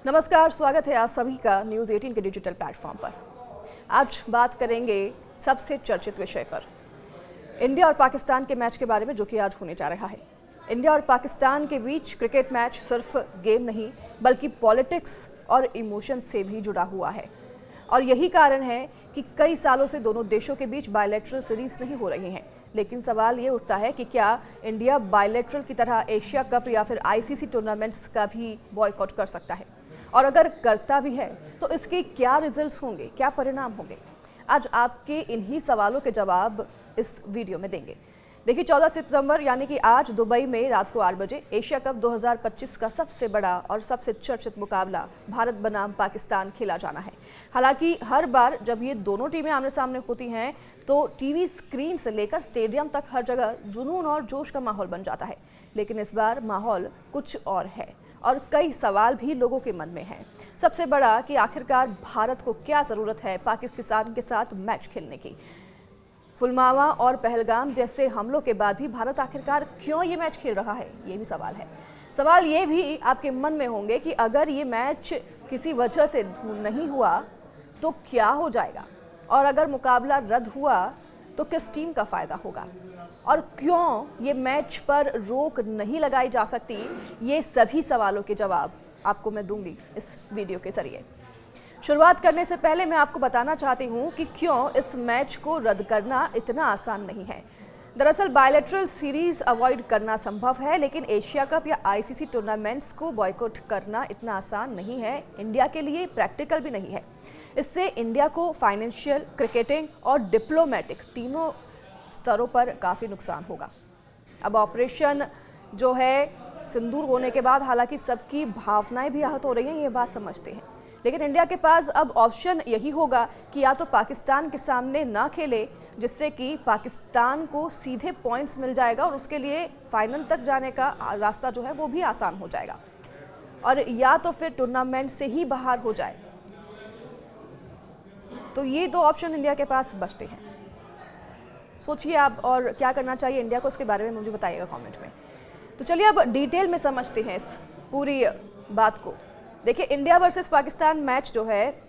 नमस्कार, स्वागत है आप सभी का न्यूज़ 18 के डिजिटल प्लेटफॉर्म पर। आज बात करेंगे सबसे चर्चित विषय पर, इंडिया और पाकिस्तान के मैच के बारे में, जो कि आज होने जा रहा है। इंडिया और पाकिस्तान के बीच क्रिकेट मैच सिर्फ गेम नहीं बल्कि पॉलिटिक्स और इमोशन से भी जुड़ा हुआ है, और यही कारण है कि कई सालों से दोनों देशों के बीच बायलैटरल सीरीज नहीं हो रही हैं। लेकिन सवाल ये उठता है कि क्या इंडिया बायलैटरल की तरह एशिया कप या फिर आईसीसी टूर्नामेंट्स का भी बॉयकॉट कर सकता है, और अगर करता भी है तो इसके क्या रिजल्ट्स होंगे, क्या परिणाम होंगे। आज आपके इन्हीं सवालों के जवाब इस वीडियो में देंगे। देखिए, 14 सितंबर यानी कि आज दुबई में रात को 8 बजे एशिया कप 2025 का सबसे बड़ा और सबसे चर्चित मुकाबला भारत बनाम पाकिस्तान खेला जाना है। हालांकि हर बार जब ये दोनों टीमें आमने सामने होती हैं तो टीवी स्क्रीन से लेकर स्टेडियम तक हर जगह जुनून और जोश का माहौल बन जाता है, लेकिन इस बार माहौल कुछ और है और कई सवाल भी लोगों के मन में हैं। सबसे बड़ा कि आखिरकार भारत को क्या ज़रूरत है पाकिस्तान के साथ मैच खेलने की। पुलवामा और पहलगाम जैसे हमलों के बाद भी भारत आखिरकार क्यों ये मैच खेल रहा है, ये भी सवाल है। सवाल ये भी आपके मन में होंगे कि अगर ये मैच किसी वजह से नहीं हुआ तो क्या हो जाएगा, और अगर मुकाबला रद्द हुआ तो किस टीम का फ़ायदा होगा, और क्यों ये मैच पर रोक नहीं लगाई जा सकती। ये सभी सवालों के जवाब आपको मैं दूंगी इस वीडियो के जरिए। शुरुआत करने से पहले मैं आपको बताना चाहती हूँ कि क्यों इस मैच को रद्द करना इतना आसान नहीं है। दरअसल बायलैटरल सीरीज अवॉइड करना संभव है, लेकिन एशिया कप या आईसीसी टूर्नामेंट्स को बॉयकॉट करना इतना आसान नहीं है। इंडिया के लिए प्रैक्टिकल भी नहीं है। इससे इंडिया को फाइनेंशियल, क्रिकेटिंग और डिप्लोमेटिक तीनों स्तरों पर काफ़ी नुकसान होगा। अब ऑपरेशन जो है सिंदूर होने के बाद हालांकि सबकी भावनाएं भी आहत हो रही हैं, ये बात समझते हैं, लेकिन इंडिया के पास अब ऑप्शन यही होगा कि या तो पाकिस्तान के सामने ना खेले, जिससे कि पाकिस्तान को सीधे पॉइंट्स मिल जाएगा और उसके लिए फाइनल तक जाने का रास्ता जो है वो भी आसान हो जाएगा, और या तो फिर टूर्नामेंट से ही बाहर हो जाए। तो ये दो ऑप्शन इंडिया के पास बचते हैं। सोचिए आप, और क्या करना चाहिए इंडिया को, इसके बारे में मुझे बताइएगा कमेंट में। तो चलिए अब डिटेल में समझते हैं इस पूरी बात को। देखिए, इंडिया वर्सेस पाकिस्तान मैच जो है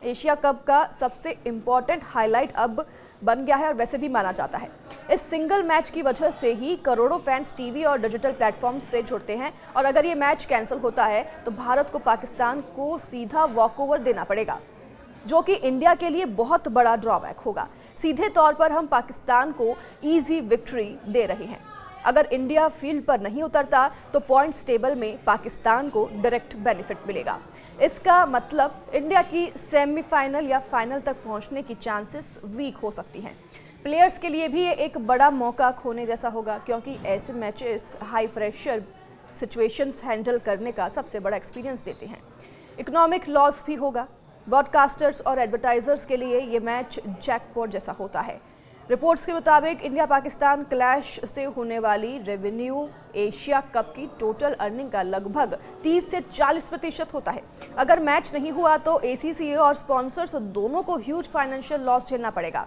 एशिया कप का सबसे इम्पॉर्टेंट हाईलाइट अब बन गया है, और वैसे भी माना जाता है। इस सिंगल मैच की वजह से ही करोड़ों फैंस टीवी और डिजिटल प्लेटफॉर्म्स से जुड़ते हैं, और अगर ये मैच कैंसिल होता है तो भारत को पाकिस्तान को सीधा वॉकओवर देना पड़ेगा, जो कि इंडिया के लिए बहुत बड़ा ड्रॉबैक होगा। सीधे तौर पर हम पाकिस्तान को ईजी विक्ट्री दे रहे हैं। अगर इंडिया फील्ड पर नहीं उतरता तो पॉइंट्स टेबल में पाकिस्तान को डायरेक्ट बेनिफिट मिलेगा। इसका मतलब इंडिया की सेमीफाइनल या फाइनल तक पहुंचने की चांसेस वीक हो सकती हैं। प्लेयर्स के लिए भी ये एक बड़ा मौका खोने जैसा होगा, क्योंकि ऐसे matches high pressure situations handle करने का सबसे बड़ा एक्सपीरियंस देते हैं। इकोनॉमिक लॉस भी होगा। ब्रॉडकास्टर्स और एडवर्टाइजर्स के लिए ये मैच जैकपॉट जैसा होता है। रिपोर्ट्स के मुताबिक इंडिया पाकिस्तान क्लैश से होने वाली रेवेन्यू एशिया कप की टोटल अर्निंग का लगभग 30 से 40% होता है। अगर मैच नहीं हुआ तो एसीसी और स्पॉन्सर्स दोनों को ह्यूज फाइनेंशियल लॉस झेलना पड़ेगा।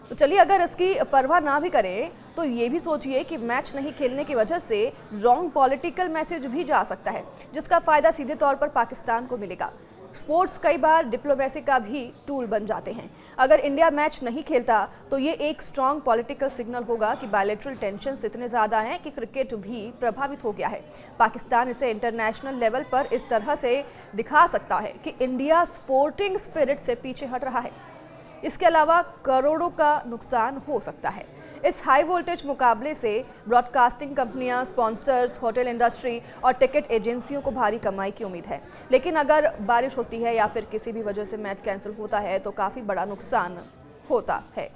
तो चलिए, अगर इसकी परवाह ना भी करें तो ये भी सोचिए कि मैच नहीं खेलने की वजह से रॉन्ग पॉलिटिकल मैसेज भी जा सकता है, जिसका फ़ायदा सीधे तौर पर पाकिस्तान को मिलेगा। स्पोर्ट्स कई बार डिप्लोमेसी का भी टूल बन जाते हैं। अगर इंडिया मैच नहीं खेलता तो ये एक स्ट्रॉन्ग पॉलिटिकल सिग्नल होगा कि बायलैटरल टेंशन्स इतने ज़्यादा हैं कि क्रिकेट भी प्रभावित हो गया है। पाकिस्तान इसे इंटरनेशनल लेवल पर इस तरह से दिखा सकता है कि इंडिया स्पोर्टिंग स्पिरिट से पीछे हट रहा है। इसके अलावा करोड़ों का नुकसान हो सकता है। इस हाई वोल्टेज मुकाबले से ब्रॉडकास्टिंग कंपनियां, स्पॉन्सर्स, होटल इंडस्ट्री और टिकट एजेंसियों को भारी कमाई की उम्मीद है। लेकिन अगर बारिश होती है या फिर किसी भी वजह से मैच कैंसिल होता है तो काफ़ी बड़ा नुकसान होता है,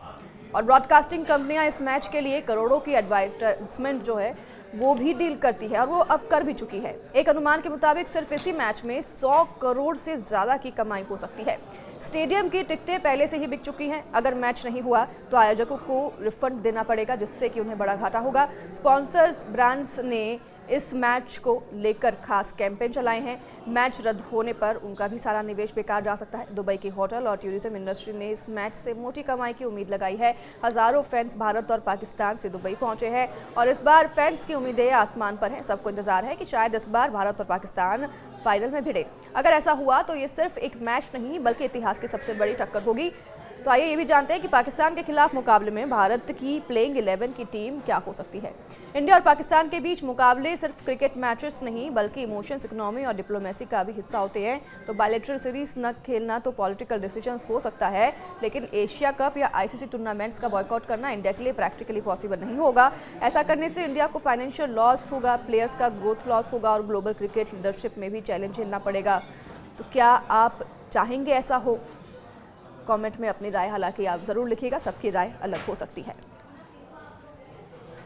और ब्रॉडकास्टिंग कंपनियां इस मैच के लिए करोड़ों की एडवर्टाइजमेंट जो है वो भी डील करती है, और वो अब कर भी चुकी है। एक अनुमान के मुताबिक सिर्फ इसी मैच में 100 करोड़ से ज़्यादा की कमाई हो सकती है। स्टेडियम की टिकटें पहले से ही बिक चुकी हैं। अगर मैच नहीं हुआ तो आयोजकों को रिफंड देना पड़ेगा, जिससे कि उन्हें बड़ा घाटा होगा। स्पॉन्सर्स ब्रांड्स ने इस मैच को लेकर खास कैंपेन चलाए हैं। मैच रद्द होने पर उनका भी सारा निवेश बेकार जा सकता है। दुबई की होटल और टूरिज्म इंडस्ट्री ने इस मैच से मोटी कमाई की उम्मीद लगाई है। हज़ारों फैंस भारत और पाकिस्तान से दुबई पहुंचे हैं और इस बार फैंस की उम्मीदें आसमान पर हैं। सबको इंतजार है कि शायद इस बार भारत और पाकिस्तान फाइनल में भिड़े। अगर ऐसा हुआ तो ये सिर्फ एक मैच नहीं बल्कि इतिहास की सबसे बड़ी टक्कर होगी। तो आइए ये भी जानते हैं कि पाकिस्तान के खिलाफ मुकाबले में भारत की प्लेइंग 11 की टीम क्या हो सकती है। इंडिया और पाकिस्तान के बीच मुकाबले सिर्फ क्रिकेट मैचेस नहीं बल्कि इमोशंस, इकोनॉमी और डिप्लोमेसी का भी हिस्सा होते हैं। तो बायलैटरल सीरीज न खेलना तो पॉलिटिकल डिसीजंस हो सकता है, लेकिन एशिया कप या आईसीसी टूर्नामेंट्स का बॉयकॉट करना इंडिया के लिए प्रैक्टिकली पॉसिबल नहीं होगा। ऐसा करने से इंडिया को फाइनेंशियल लॉस होगा, प्लेयर्स का ग्रोथ लॉस होगा और ग्लोबल क्रिकेट लीडरशिप में भी चैलेंज झेलना पड़ेगा। तो क्या आप चाहेंगे ऐसा हो? कमेंट में अपनी राय हालांकि आप ज़रूर लिखिएगा, सबकी राय अलग हो सकती है।